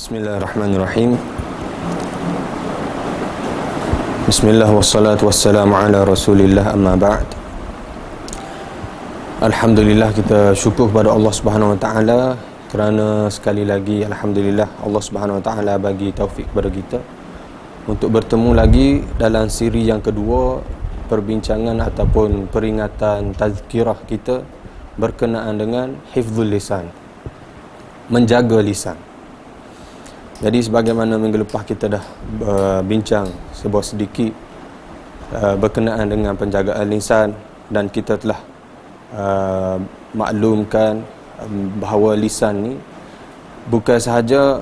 Bismillahirrahmanirrahim. Bismillah wassalatu wassalamu ala rasulillah, amma ba'd. Alhamdulillah, kita syukur kepada Allah Subhanahu Wa Taala kerana sekali lagi alhamdulillah Allah Subhanahu Wa Taala bagi taufik kepada kita untuk bertemu lagi dalam siri yang kedua, perbincangan ataupun peringatan tazkirah kita berkenaan dengan hifzul lisan, menjaga lisan. Jadi sebagaimana minggu lepas kita dah bincang sebuah sedikit berkenaan dengan penjagaan lisan, dan kita telah maklumkan bahawa lisan ni bukan sahaja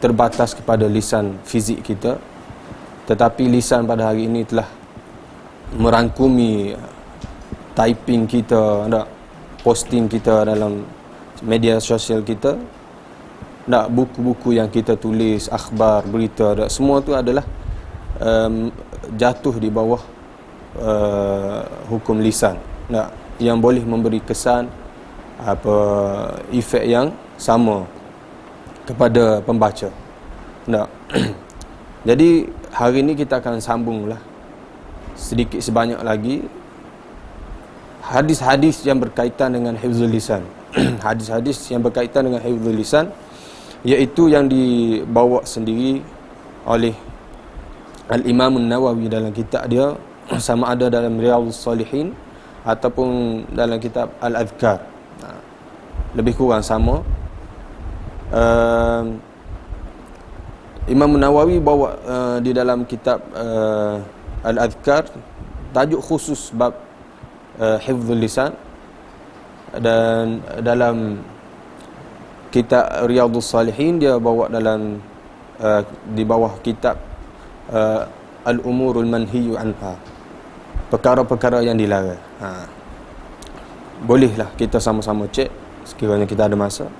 terbatas kepada lisan fizik kita, tetapi lisan pada hari ini telah merangkumi typing kita, posting kita dalam media sosial kita, buku-buku yang kita tulis, akhbar, berita, semua tu adalah jatuh di bawah hukum lisan, yang boleh memberi kesan efek yang sama kepada pembaca. Jadi hari ini kita akan sambunglah sedikit sebanyak lagi hadis-hadis yang berkaitan dengan hifzul lisan. Hadis-hadis yang berkaitan dengan hifzul lisan, iaitu yang dibawa sendiri oleh Al-Imam An-Nawawi dalam kitab dia, sama ada dalam Riyadhus Salihin ataupun dalam kitab Al-Adhkar. Lebih kurang sama. Imam Nawawi bawa di dalam kitab Al-Adhkar tajuk khusus bab hifzul lisan, dan dalam kitab Riyadhus Salihin dia bawa dalam di bawah kitab Al-Umurul Manhiyu Anha, perkara-perkara yang dilarang. Bolehlah kita sama-sama cek sekiranya kita ada masa,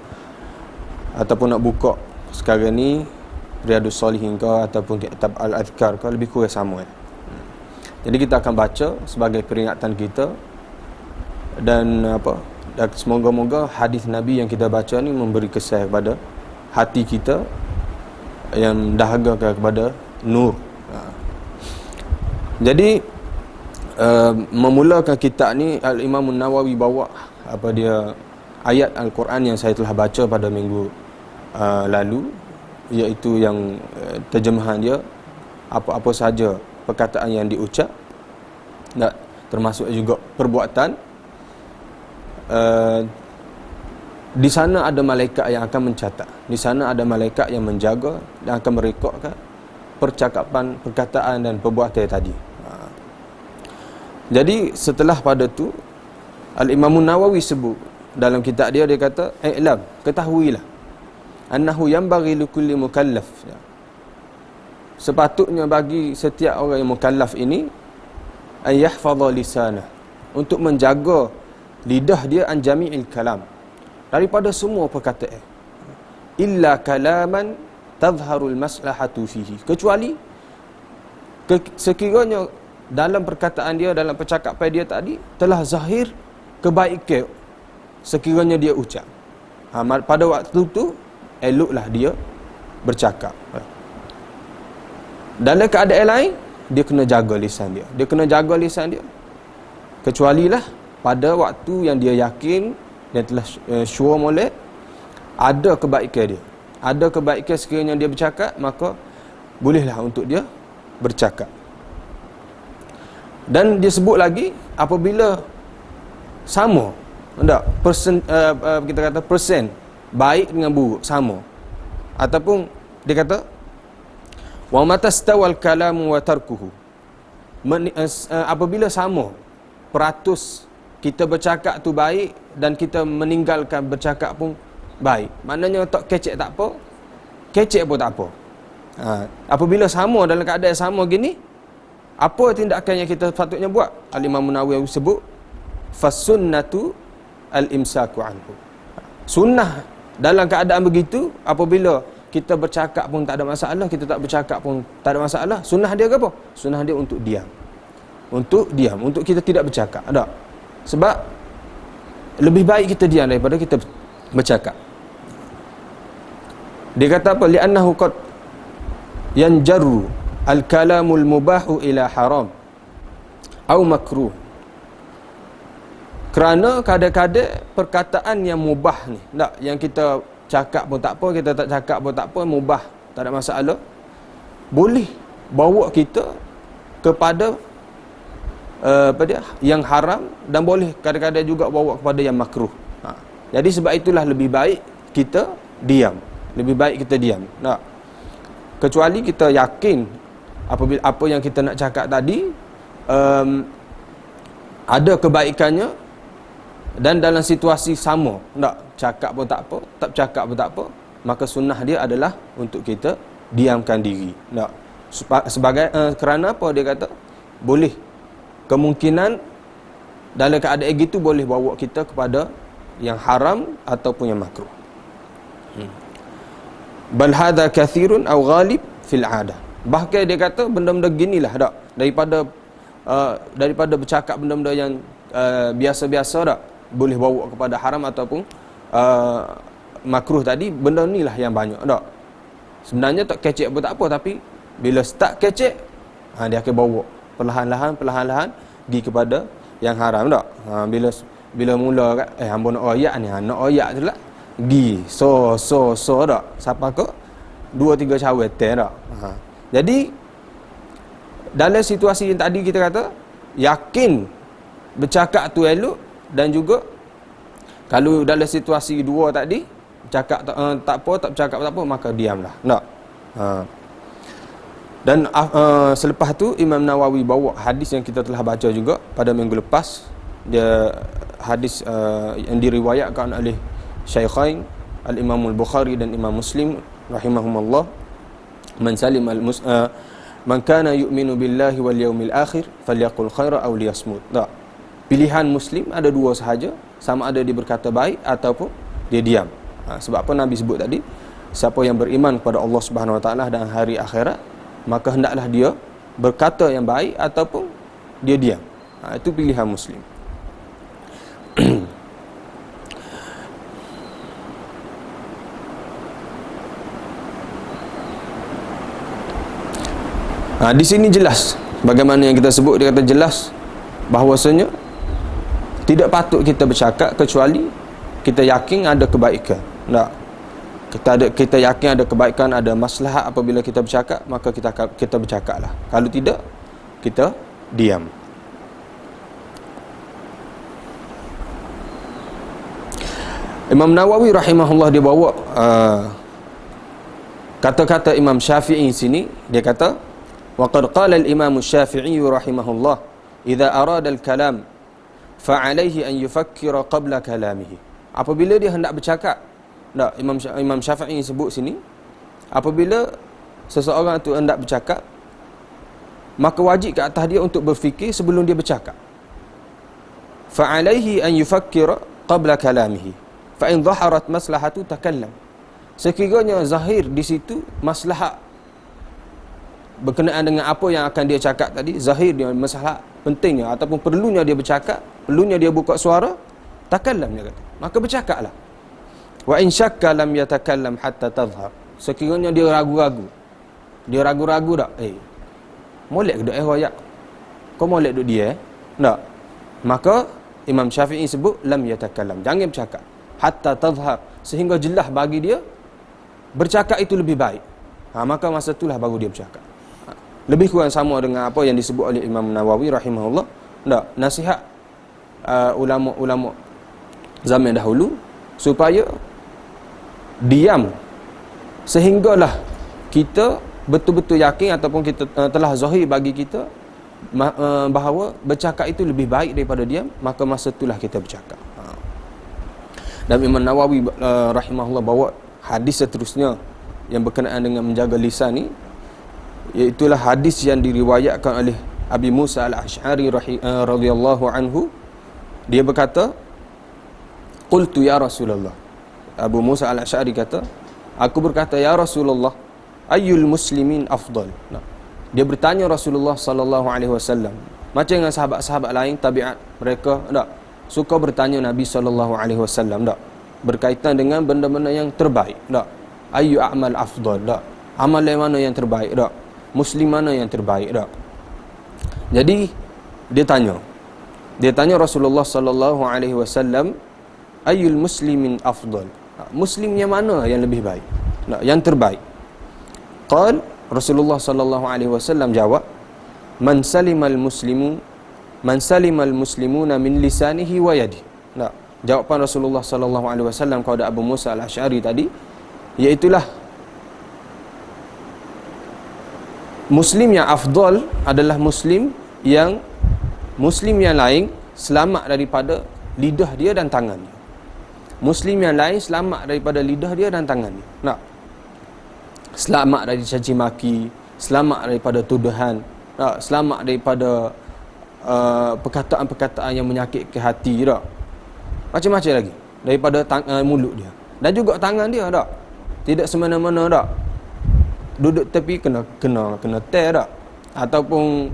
ataupun nak buka sekarang ni Riyadhus Salihin ke ataupun kitab Al-Adhkar ke, lebih kurang sama. Jadi kita akan baca sebagai peringatan kita, dan semoga-moga hadis Nabi yang kita baca ni memberi kesan kepada hati kita, yang dahaga kepada nur. Jadi memulakan kitab ni, Al-Imam Nawawi bawa ayat Al-Quran yang saya telah baca pada minggu lalu, iaitu yang terjemahan dia, apa-apa sahaja perkataan yang diucap, termasuk juga perbuatan. Di sana ada malaikat yang akan mencatat, di sana ada malaikat yang menjaga dan akan merekodkan percakapan, perkataan dan perbuatan tadi. Jadi setelah pada tu, Al-Imam Nawawi sebut dalam kitab dia, dia kata, "I'lam, ketahuilah, annahu yanbaghi likulli mukallaf." Sepatutnya bagi setiap orang yang mukallaf ini, an yahfadha lisanah, untuk menjaga lidah dia, an jami'il kalam, daripada semua perkataan, illa kalaman tadhharul maslahatu fihi, kecuali sekiranya dalam perkataan dia, dalam percakapan dia tadi telah zahir kebaikan sekiranya dia ucap. Pada waktu tu eloklah dia bercakap. Dalam keadaan lain dia kena jaga lisan dia, kecualilah pada waktu yang dia yakin dan telah sure molek ada kebaikan dia, ada kebaikan sekiranya dia bercakap, maka bolehlah untuk dia bercakap. Dan dia sebut lagi, apabila sama, kita kata persen baik dengan buruk sama, ataupun dia kata wa matastawal kalamu wa tarkuhu, apabila sama peratus kita bercakap tu baik dan kita meninggalkan bercakap pun baik, maknanya tak kecek tak apa, kecek pun tak apa. Apabila sama, dalam keadaan sama gini, apa tindakan yang kita patutnya buat? Al-Imam Nawawi sebut, fasunnatu al-imsaku anhu. Sunnah dalam keadaan begitu, apabila kita bercakap pun tak ada masalah, kita tak bercakap pun tak ada masalah, sunnah dia ke apa? Sunnah dia untuk diam. Untuk kita tidak bercakap. Ada. Sebab lebih baik kita diam daripada kita bercakap. Dia kata apa? Li'annahu qad yanjaru al-kalamul mubahu ila haram au makruh. Kerana kadang-kadang perkataan yang mubah ni, tak, yang kita cakap pun tak apa, kita tak cakap pun tak apa, mubah, tak ada masalah, boleh bawa kita kepada apa dia, yang haram, dan boleh kadang-kadang juga bawa kepada yang makruh. Jadi sebab itulah lebih baik kita diam. Lebih baik kita diam. Tak. Kecuali kita yakin apabila apa yang kita nak cakap tadi ada kebaikannya, dan dalam situasi sama, tak cakap pun tak apa, tak cakap pun tak apa, maka sunnah dia adalah untuk kita diamkan diri. Tak. Sebagai kerana apa dia kata? Boleh kemungkinan dalam keadaan gitu boleh bawa kita kepada yang haram ataupun yang makruh. Bal hadha kathirun aw ghalib fil 'adah. Bahkan dia kata benda-benda ginilah tak, daripada bercakap benda-benda yang biasa-biasa tak, boleh bawa kepada haram ataupun makruh tadi, benda inilah yang banyak tak. Sebenarnya tak kecek pun tak apa, tapi bila start kecek, dia akan bawa perlahan-lahan pergi kepada yang haram tak. Bila mula kat hamba nak royak ni, nak royak tu lah gi so tak siapa ke 2-3 cawan tak. Jadi dalam situasi yang tadi kita kata yakin bercakap tu elok, dan juga kalau dalam situasi dua tadi cakap tak apa, tak bercakap tak apa, maka diamlah. Tak. Dan selepas tu Imam Nawawi bawa hadis yang kita telah baca juga pada minggu lepas. Dia hadis yang diriwayatkan oleh Syaikhain Al-Imam Al-Bukhari dan Imam Muslim rahimahumullah. Man kana yu'minu billahi wal yawmil akhir falyaqul khaira aw liyasmut. Tak. Pilihan Muslim ada dua sahaja, sama ada dia berkata baik ataupun dia diam. Sebab apa Nabi sebut tadi, siapa yang beriman kepada Allah Subhanahu Wa Taala dan hari akhirat, maka hendaklah dia berkata yang baik ataupun dia diam. Itu pilihan Muslim. Di sini jelas bagaimana yang kita sebut. Dia kata jelas bahawasanya tidak patut kita bercakap kecuali kita yakin ada kebaikan. Tak. Kita yakin ada kebaikan, ada maslahat apabila kita bercakap, maka kita bercakaplah. Kalau tidak, kita diam. Imam Nawawi rahimahullah dia bawa kata-kata Imam Syafi'i sini. Dia kata, waqad qala al-Imam Syafi'i rahimahullah, idza arada al-kalam fa'alaihi an yufakkira qabla kalamihi. Apabila dia hendak bercakap, tak, Imam Syafi'i sebut sini, apabila seseorang itu hendak bercakap, maka wajib ke atas dia untuk berfikir sebelum dia bercakap. Fa'alaihi an yufakkira qabla kalamihi fa in dhaharat maslahatu takallam. Sekiranya zahir di situ maslahat berkenaan dengan apa yang akan dia cakap tadi, zahir dia masalah pentingnya ataupun perlunya dia bercakap, perlunya dia buka suara, takallam dia kata, maka bercakaplah. Wa in syakka lam yatakallam hatta tadhhar. Sekiranya dia ragu-ragu tak, molek ke dak royak, kau molek duk dia tak, maka Imam Syafi'i sebut lam yatakallam, jangan bercakap hatta tadhhar, sehingga jelas bagi dia bercakap itu lebih baik. Maka masa itulah baru dia bercakap. Lebih kurang sama dengan apa yang disebut oleh Imam Nawawi rahimahullah. Tak, nasihat ulama-ulama zaman dahulu supaya diam sehinggalah kita betul-betul yakin ataupun kita telah zahir bagi kita bahawa bercakap itu lebih baik daripada diam, maka masa itulah kita bercakap. Dan Imam Nawawi rahimahullah bawa hadis seterusnya yang berkenaan dengan menjaga lisan ni, iaitulah hadis yang diriwayatkan oleh Abi Musa Al-Asy'ari radhiyallahu anhu. Dia berkata, qultu ya Rasulullah. Abu Musa Al-Asy'ari kata, aku berkata ya Rasulullah, ayyul muslimin afdal. Dia bertanya Rasulullah sallallahu alaihi wasallam. Macam dengan sahabat-sahabat lain tabiat, mereka suka bertanya Nabi sallallahu alaihi wasallam berkaitan dengan benda-benda yang terbaik. ayyu a'mal afdal, tak. Amal yang mana yang terbaik, tak. Muslim mana yang terbaik, tak. Jadi dia tanya Rasulullah sallallahu alaihi wasallam, ayyul muslimin afdal, muslim yang mana yang lebih baik, tak, yang terbaik. Qal, Rasulullah sallallahu alaihi wasallam jawab, man salimal muslimuna min lisanihi wa yadihi. Tak. Jawapan Rasulullah sallallahu alaihi wasallam kepada Abu Musa al-Asy'ari tadi, iaitulah muslim yang afdal adalah muslim yang lain selamat daripada lidah dia dan tangan dia. Muslim yang lain selamat daripada lidah dia dan tangan dia. Nak. Selamat dari caci maki, selamat daripada tuduhan, selamat daripada perkataan-perkataan yang menyakitkan hati, tak. Macam-macam lagi daripada mulut dia dan juga tangan dia, tak. Tidak semena-mena, tak. Duduk tepi kena tear, tak. Ataupun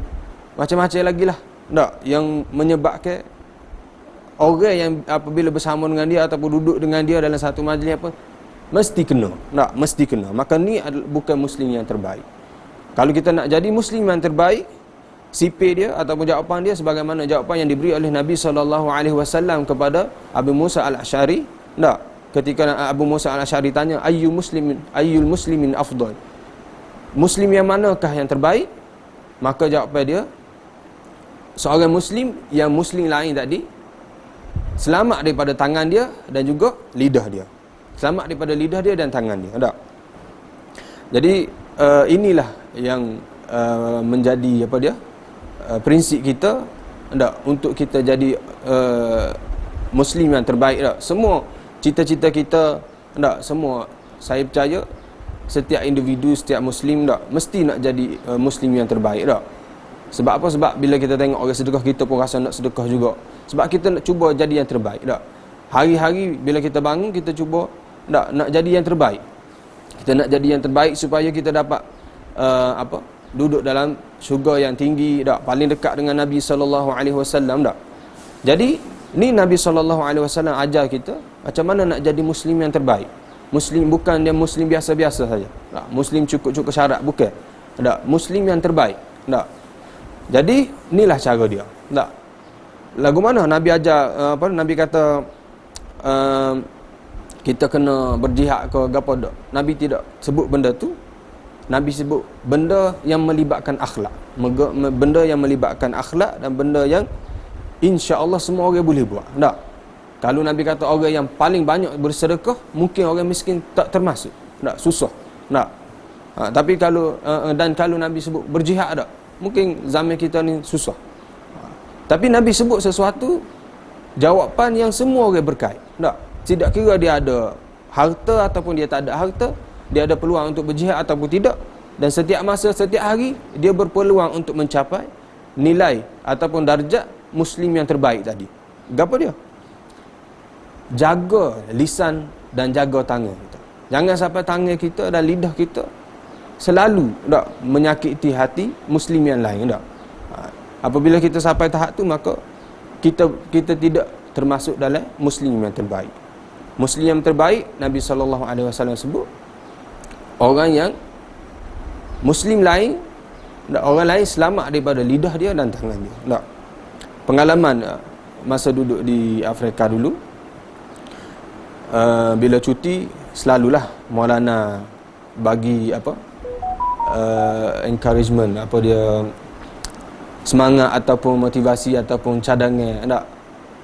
macam-macam lagi lah, tak, yang menyebabkan orang yang apabila bersama dengan dia ataupun duduk dengan dia dalam satu majlis apa, mesti kena, tak, mesti kena. Maka ni bukan muslim yang terbaik. Kalau kita nak jadi muslim yang terbaik, sipir dia ataupun jawapan dia sebagaimana jawapan yang diberi oleh Nabi SAW kepada Abu Musa al-Asy'ari, tak. Ketika Abu Musa al-Asy'ari tanya, ayyul muslimin afdal, muslim yang manakah yang terbaik? Maka jawapan dia, seorang muslim yang muslim lain tadi selamat daripada tangan dia dan juga lidah dia. Selamat daripada lidah dia dan tangan dia, tak. Jadi inilah yang menjadi apa dia, prinsip kita, tak, untuk kita jadi muslim yang terbaik, tak. Semua cita-cita kita, tak, semua saya percaya setiap individu, setiap muslim, tak, mesti nak jadi muslim yang terbaik, tak. Sebab apa? Sebab bila kita tengok orang sedekah, kita pun rasa nak sedekah juga. Sebab kita nak cuba jadi yang terbaik, tak. Hari-hari bila kita bangun, kita cuba, tak, nak jadi yang terbaik. Kita nak jadi yang terbaik supaya kita dapat duduk dalam syurga yang tinggi, tak, paling dekat dengan Nabi sallallahu alaihi wasallam, tak. Jadi ni Nabi sallallahu alaihi wasallam ajar kita macam mana nak jadi muslim yang terbaik. Muslim bukan dia muslim biasa-biasa saja, tak. Muslim cukup-cukup syarat, bukan, tak. Muslim yang terbaik, tak. Jadi inilah cara dia, tak. Lagu mana Nabi ajar, Nabi kata kita kena berjihad ke apa, tak. Nabi tidak sebut benda tu. Nabi sebut benda yang melibatkan akhlak, benda yang melibatkan akhlak dan benda yang insya-Allah semua orang boleh buat, tak. Kalau Nabi kata orang yang paling banyak bersedekah, mungkin orang miskin tak termasuk, tak, susah, tak. Tapi kalau kalau Nabi sebut berjihad, tak, mungkin zaman kita ni susah. Tapi Nabi sebut sesuatu jawapan yang semua orang berkait, tak. Tidak kira dia ada harta ataupun dia tak ada harta, dia ada peluang untuk berjihad ataupun tidak, dan setiap masa, setiap hari dia berpeluang untuk mencapai nilai ataupun darjat muslim yang terbaik tadi. Gapo dia? Jaga lisan dan jaga tangan kita. Jangan sampai tangan kita dan lidah kita selalu, tak, menyakiti hati muslim yang lain, tak. Apabila kita sampai tahap tu, maka kita tidak termasuk dalam muslim yang terbaik. Muslim yang terbaik, Nabi SAW sebut orang yang muslim lain, orang lain selamat daripada lidah dia dan tangan dia, tak. Pengalaman masa duduk di Afrika dulu, bila cuti selalulah Maulana bagi encouragement, dia semangat ataupun motivasi ataupun cadangan, tak,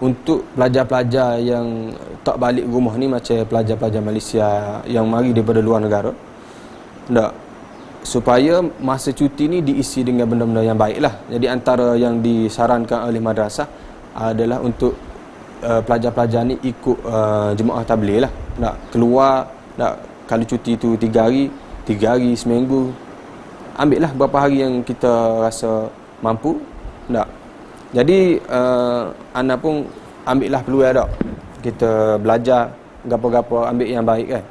untuk pelajar-pelajar yang tak balik rumah ni, macam pelajar-pelajar Malaysia yang mari daripada luar negara, tak, supaya masa cuti ni diisi dengan benda-benda yang baik lah. Jadi antara yang disarankan oleh madrasah adalah untuk pelajar-pelajar ni ikut jemaah tabligh lah, tak, keluar, tak, kalau cuti tu 3 hari seminggu, ambil lah berapa hari yang kita rasa mampu, tak. Jadi anda pun ambil lah peluang, tak, kita belajar gapo-gapo, ambil yang baik, kan.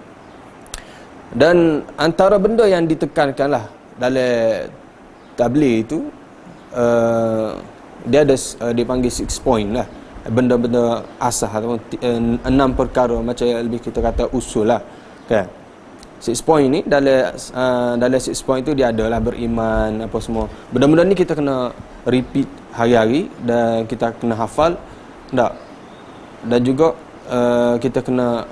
Dan antara benda yang ditekankan lah dalam tabligh itu, dia ada dipanggil 6 point lah, benda-benda asas ataupun 6 perkara, macam lebih kita kata usul lah, kan. 6 point ni dalam 6 point tu dia adalah beriman apa semua. Benda-benda ni kita kena repeat hari-hari dan kita kena hafal tak. Dan juga kita kena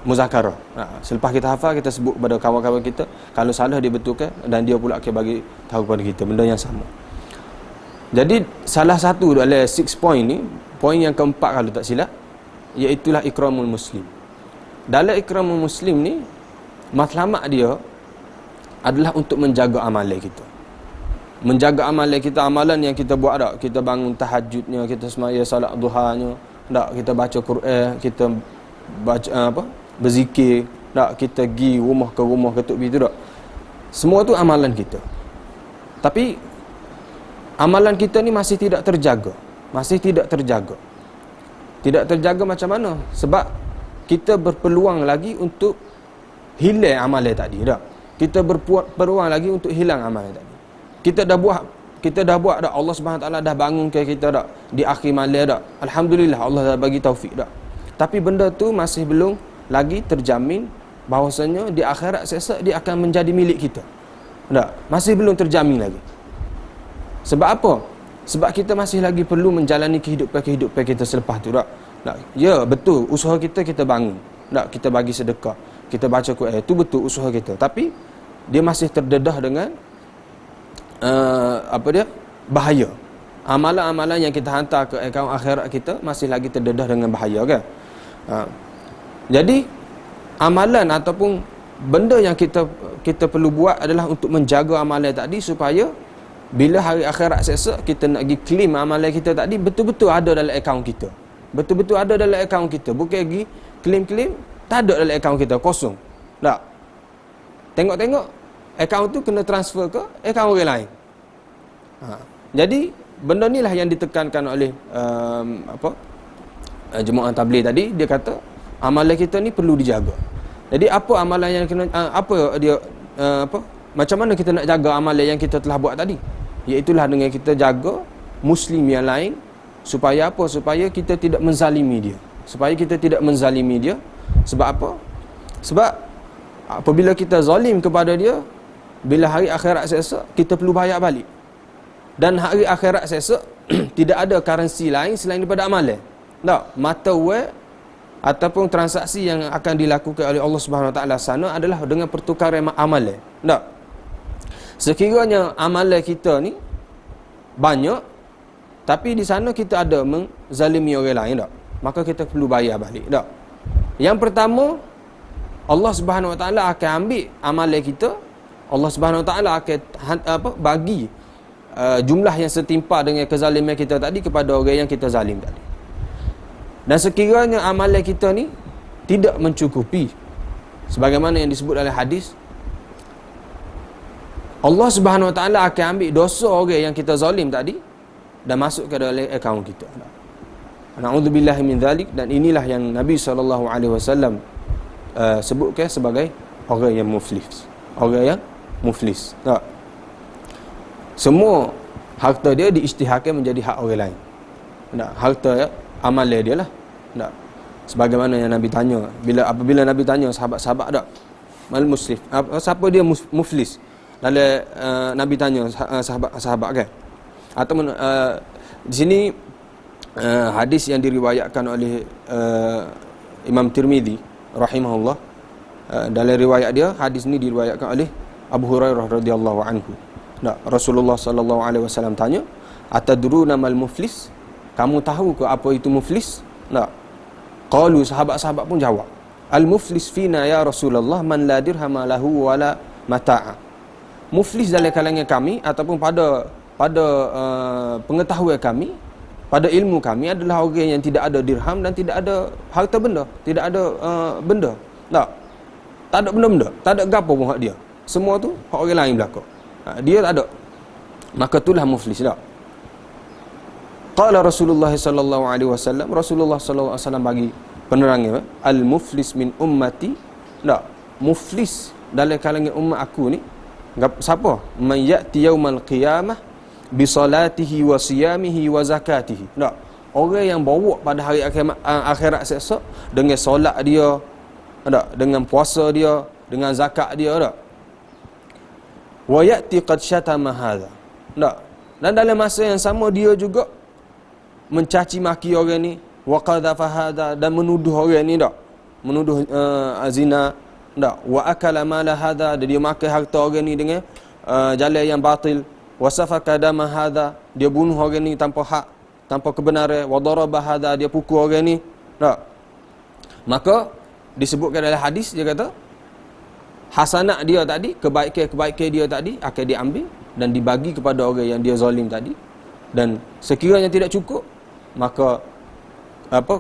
muzakarah. Selepas kita hafal, kita sebut kepada kawan-kawan kita, kalau salah dia betulkan dan dia pula akan bagi tahu kepada kita benda yang sama. Jadi salah satu dalam 6 point ni, poin yang keempat kalau tak silap, iaitulah ikramul muslim. Dalam ikramul muslim ni, matlamat dia adalah untuk menjaga amalan kita. Menjaga amalan kita, amalan yang kita buat tak. Kita bangun tahajudnya, kita semaya salat duhanya, tak, kita baca Quran, kita baca berzikir, tak, kita pergi rumah ke rumah ketuk begitu tak. Semua tu amalan kita. Tapi amalan kita ni masih tidak terjaga. Masih tidak terjaga. Tidak terjaga macam mana? Sebab kita berpeluang lagi untuk hilang amalan tadi tak. Kita berpeluang lagi untuk hilang amalan tadi. Kita dah buat dah, Allah Subhanahu Taala dah bangunkan kita dah di akhir malam dah. Alhamdulillah Allah dah bagi taufik dah. Tapi benda tu masih belum lagi terjamin bahawasanya di akhirat sesat dia akan menjadi milik kita. Tak? Masih belum terjamin lagi. Sebab apa? Sebab kita masih lagi perlu menjalani kehidupan kita selepas tu tak? Tak? Ya, betul, usaha kita bangun. Tak? Kita bagi sedekah, kita baca Quran, itu betul usaha kita. Tapi dia masih terdedah dengan bahaya. Amalan-amalan yang kita hantar ke akaun akhirat kita masih lagi terdedah dengan bahaya kan. Jadi amalan ataupun benda yang kita perlu buat adalah untuk menjaga amalan tadi supaya bila hari akhirat sesat kita nak pergi claim amalan kita tadi betul-betul ada dalam akaun kita. Betul-betul ada dalam akaun kita. Bukan pergi claim-claim tak ada dalam akaun kita, kosong. Tak. Tengok-tengok akaun tu kena transfer ke akaun orang lain. Jadi benda ni lah yang ditekankan oleh jemaah tabligh tadi. Dia kata amalan kita ni perlu dijaga. Jadi apa amalan yang kena macam mana kita nak jaga amalan yang kita telah buat tadi? Iaitulah dengan kita jaga muslim yang lain supaya apa? Supaya kita tidak menzalimi dia. Supaya kita tidak menzalimi dia. Sebab apa? Sebab apabila kita zalim kepada dia, bila hari akhirat sesat kita perlu bayar balik. Dan hari akhirat sesat tidak ada currency lain selain daripada amalan. Tak, mata wang ataupun transaksi yang akan dilakukan oleh Allah Subhanahu Wa Taala sana adalah dengan pertukaran amalan. Tak. Sekiranya amalan kita ni banyak tapi di sana kita ada menzalimi orang lain tak, maka kita perlu bayar balik tak. Yang pertama, Allah Subhanahu Wa Taala akan ambil amalan kita. Allah Subhanahu Wa Taala akan bagi jumlah yang setimpal dengan kezaliman kita tadi kepada orang yang kita zalim tadi. Dan sekiranya amalan kita ni tidak mencukupi sebagaimana yang disebut dalam hadis, Allah Subhanahu Wa Taala akan ambil dosa orang yang kita zalim tadi dan masuk ke dalam akaun kita. Na'udzubillahi min dzalik. Dan inilah yang Nabi SAW sebutkan sebagai orang yang muflis. Orang yang muflis. Tak? Semua harta dia diisytiharkan menjadi hak orang lain. Tak? Harta amalan dia lah. Tak? Sebagaimana yang Nabi tanya, apabila Nabi tanya sahabat-sahabat tak, mal muslim, siapa dia muflis? Lalu Nabi tanya sahabat-sahabat kan. Ataupun di sini hadis yang diriwayatkan oleh Imam Tirmizi rahimahullah, dalam riwayat dia hadis ni diriwayatkan oleh Abu Hurairah radhiyallahu anhu. Nah, Rasulullah sallallahu alaihi wasallam tanya, "Atadruna mal muflis?" Kamu tahu ke apa itu muflis? Nah. Qalu, sahabat-sahabat pun jawab, "Al-muflis fina ya Rasulullah man la dirham lahu wala mata'a." Muflis dalam kalangan kami ataupun pada pengetahuan kami, pada ilmu kami adalah orang yang tidak ada dirham dan tidak ada harta benda, tidak ada benda. Tak ada benda-benda, tak ada gapo pun hak dia. Semua tu hak orang lain belaka. Dia tak ada. Maka itulah muflis tak. Qala Rasulullah sallallahu alaihi wasallam, Rasulullah sallallahu alaihi wasallam bagi penerangan, al-muflis min ummati. Tak, muflis dalam kalangan umat aku ni siapa? Man ya'ti yaumal qiyamah bi salatihi wa siyamihi wa zakatihi. Tak, orang yang bawa pada hari akhirat esok dengan solat dia, tak, dengan puasa dia, dengan zakat dia tak. Wa ya'ti qad syatama hadha. Tak. Dan dalam masa yang sama dia juga mencaci maki orang ni, wa qadhafa hadha, dan menuduh orang ni tak. Menuduh zina tak. Wa akala mala hadha, dia makan harta orang ni dengan jalan yang batil. Wa safaka dama hadha, dia bunuh orang ni tanpa hak, tanpa kebenaran. Wa daraba hadha, dia pukul orang ni tak. Maka disebutkan dalam hadis, dia kata hasanat dia tadi, kebaikan dia tadi akan diambil dan dibagi kepada orang yang dia zalim tadi. Dan sekiranya tidak cukup, maka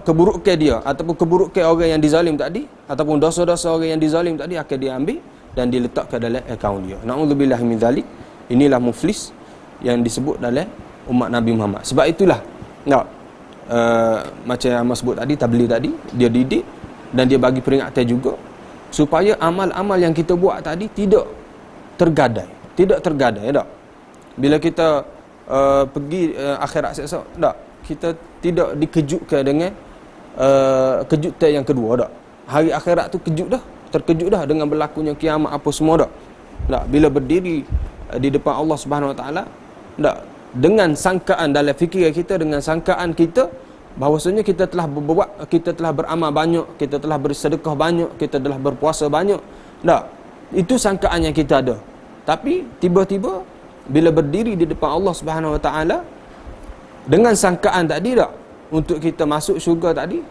keburukan dia ataupun keburukan orang yang dizalim tadi ataupun dosa-dosa orang yang dizalim tadi akan diambil dan diletakkan dalam akaun dia. Na'udzubillah min zalik. Inilah muflis yang disebut dalam umat Nabi Muhammad. Sebab itulah macam yang Ahmad sebut tadi, tabligh tadi, dia didik dan dia bagi peringatan juga supaya amal-amal yang kita buat tadi tidak tergadai tak. Bila kita pergi akhirat esok tak, kita tidak dikejutkan dengan kejutan yang kedua tak. Hari akhirat tu terkejut dah dengan berlakunya kiamat apa semua tak. Bila berdiri di depan Allah Subhanahu Wa Taala tak, dengan sangkaan dalam fikiran kita, dengan sangkaan kita bahawasanya kita telah berbuat, kita telah beramal banyak, kita telah bersedekah banyak, kita telah berpuasa banyak tak. Itu sangkaan yang kita ada. Tapi tiba-tiba bila berdiri di depan Allah Subhanahu Wa Taala dengan sangkaan tadi tak, untuk kita masuk syurga tadi,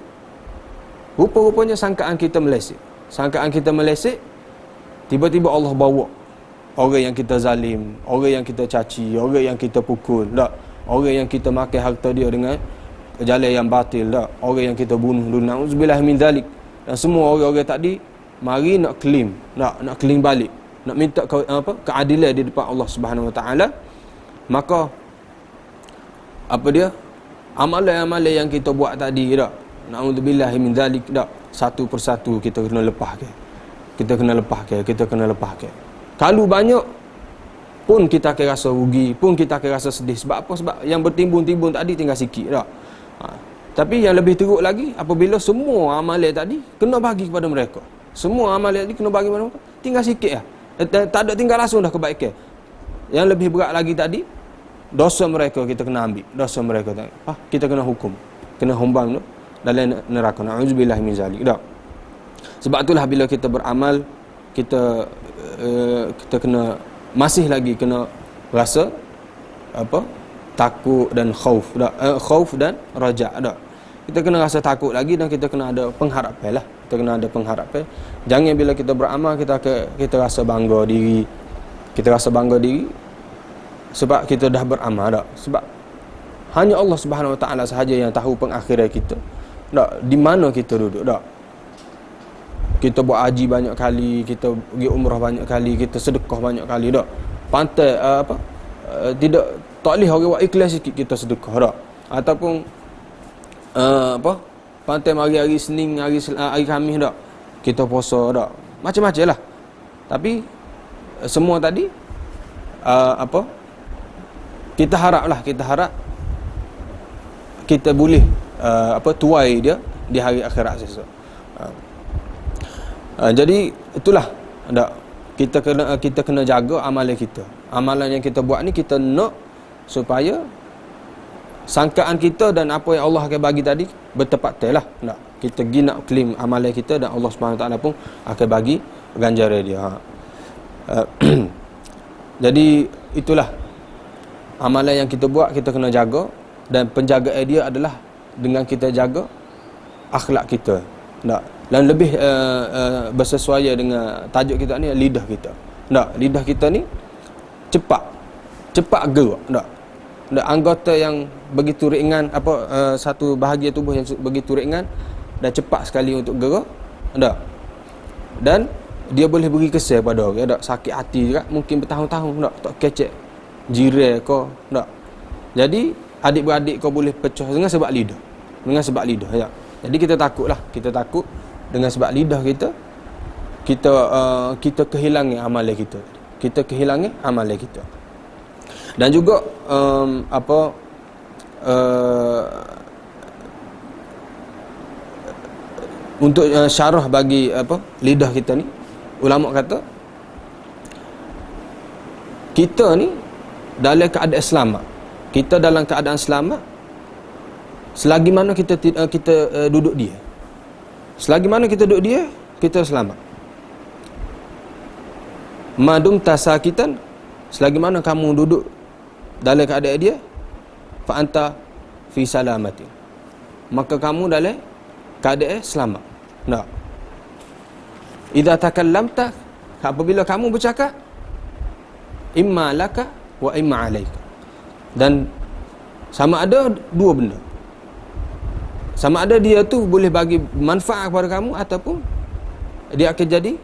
rupa-rupanya sangkaan kita meleset. Tiba-tiba Allah bawa orang yang kita zalim, orang yang kita caci, orang yang kita pukul tak, orang yang kita makan harta dia dengan jalan yang batil tak, orang yang kita bunuh dulu, na'udzubillah min zalik. Dan semua orang-orang tadi mari nak claim balik, nak minta keadilan di depan Allah Subhanahu Wa Taala. Maka amalan-amalan yang kita buat tadi tak, na'udzubillah min zalik tak, satu persatu kita kena lepaskan. Kalau banyak pun kita akan rasa rugi, pun kita akan rasa sedih. Sebab apa? Sebab yang bertimbun-timbun tadi tinggal sikit tak. Tapi yang lebih teruk lagi, apabila semua amalan tadi kena bagi kepada mereka. Semua amalan tadi kena bagi kepada mereka, tinggal sikit lah. Tak ada tinggal langsung dah kebaikan. Yang lebih berat lagi tadi, dosa mereka kita kena ambil. Dosa mereka tadi, kita kena hukum, kena humbang dalam neraka. Na'udzubillah min zalik tak. Sebab itulah bila kita beramal, kita kena masih lagi kena rasa takut dan khauf tak? Khauf dan raja tak. Kita kena rasa takut lagi dan kita kena ada pengharapan lah. Kita kena ada pengharapan. Jangan bila kita beramal kita rasa bangga diri. Sebab kita dah beramal tak. Sebab hanya Allah Subhanahu Wa Taala sahaja yang tahu pengakhiran kita tak, di mana kita duduk tak. Kita buat haji banyak kali, kita pergi umrah banyak kali, kita sedekah banyak kali tak. Pantai tidak tak boleh orang buat ikhlas sikit kita sedekah tak. Ataupun pantai hari Senin, hari Khamis tak, kita puasa tak. Macam-macam lah. Tapi semua tadi kita harap kita boleh tuai dia di hari akhirat esok. Jadi itulah tak, kita kena jaga amalan kita. Amalan yang kita buat ni kita nak supaya sangkaan kita dan apa yang Allah akan bagi tadi bertepatan lah tak. Kita pergi nak claim amalan kita dan Allah SWT pun akan bagi ganjaran dia. Jadi itulah amalan yang kita buat, kita kena jaga. Dan penjagaan dia adalah dengan kita jaga akhlak kita tak. Dan lebih bersesuaian dengan tajuk kita ni, lidah kita tak. Lidah kita ni cepat gerak tak. Anggota yang begitu ringan, satu bahagian tubuh yang begitu ringan dan cepat sekali untuk gerak tak. Dan dia boleh beri kesan pada orang tak. Sakit hati juga mungkin bertahun-tahun tak kecek jiran kau tak. Jadi adik-beradik kau boleh pecah dengan sebab lidah. Ya. Jadi kita takut dengan sebab lidah kita kehilangan amalan kita. Dan juga untuk syarah bagi lidah kita ni, ulama kata kita ni dalam keadaan selamat. Kita dalam keadaan selamat selagi mana kita duduk dia. Selagi mana kita duduk dia, kita selamat. Madum tasakitan, selagi mana kamu duduk dalam keadaan dia, fa anta fi salamatin, maka kamu dalam keadaan selamat. Nah, idza takallamta, apabila kamu bercakap, imma laka wa imma alaika, dan sama ada dua benda. Sama ada dia tu boleh bagi manfaat kepada kamu, ataupun dia akan jadi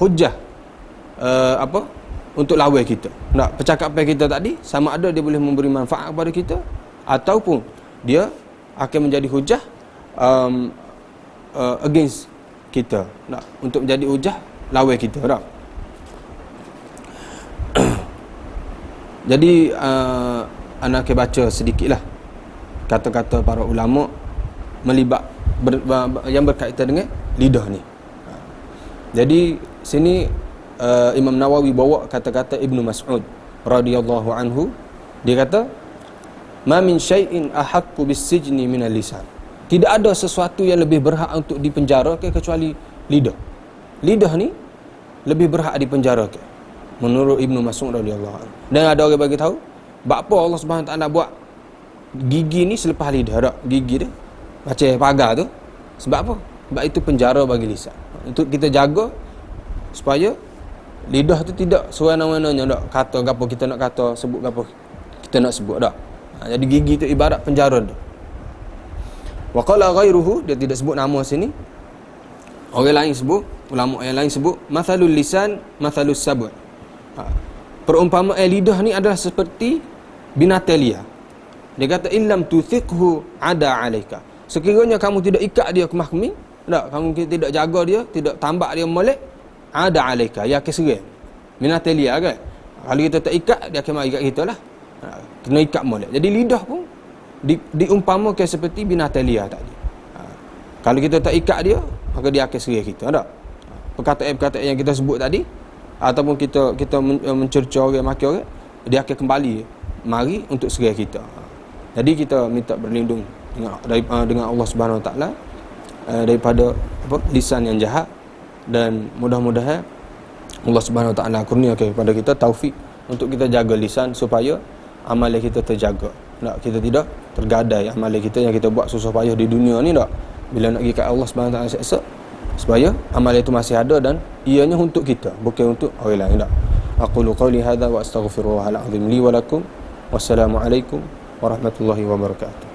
hujah untuk lawan kita. Nak percakapan kita tadi, sama ada dia boleh memberi manfaat kepada kita, ataupun dia akan menjadi hujah against kita. Nak untuk menjadi hujah lawan kita. Tak? Jadi anak akan baca sedikitlah kata-kata para ulama yang berkaitan dengan lidah ni. Jadi sini Imam Nawawi bawa kata-kata Ibnu Mas'ud radhiyallahu anhu. Dia kata, "Ma min syai'in ahaqqu bis-sijni min al-lisan." Tidak ada sesuatu yang lebih berhak untuk dipenjara kecuali lidah. Lidah ni lebih berhak dipenjara menurut Ibnu Mas'ud radhiyallahu anhu. Dan ada orang bagi tahu, apa Allah Subhanahu taala buat gigi ni selepas lidah tak? Gigi dia macam pagar tu. Sebab apa? Sebab itu penjara bagi lisan. Untuk kita jaga supaya lidah tu tidak sewenang-wenangnya tak kata gapo kita nak kata, sebut gapo kita nak sebut tak. Jadi gigi tu ibarat penjara tu. Wa qala ghairuhu, dia tidak sebut nama sini. Orang lain sebut, ulama yang lain sebut, mathalul lisan mathalus sab'. Perumpamaan lidah ni adalah seperti binatang liar. Dia kata illam tuthiqhu ada alaika. Sekiranya kamu tidak ikat dia kemah-kemih, tak, kamu tidak jaga dia, tidak tambak dia molek, ada alaika, ya akan serang. Binatang liar kan. Kalau kita tak ikat, dia akan mari kat kita lah. Kena ikat molek. Jadi lidah pun diumpamakan seperti binatang liar tadi. Kalau kita tak ikat dia, maka dia akan serang kita, tak? Perkataan-perkataan yang kita sebut tadi, ataupun kita mencerca orang, maki orang, dia akan kembali mari untuk serang kita. Jadi kita minta berlindung dengan Allah Subhanahu Wa Taala daripada lisan yang jahat, dan mudah-mudahan Allah Subhanahu Wa Taala kurniakan kepada kita taufik untuk kita jaga lisan supaya amalan kita terjaga. Nak kita tidak tergadai amalan kita yang kita buat susah payah di dunia ni, tak? Bila nak pergi kat Allah Subhanahu Wa Taala seksa, supaya amalan itu masih ada dan ianya untuk kita, bukan untuk orang lain, tak? Aqulu qawli hadza wa astaghfirullahal azim li wa lakum. Wassalamualaikum warahmatullahi wabarakatuh.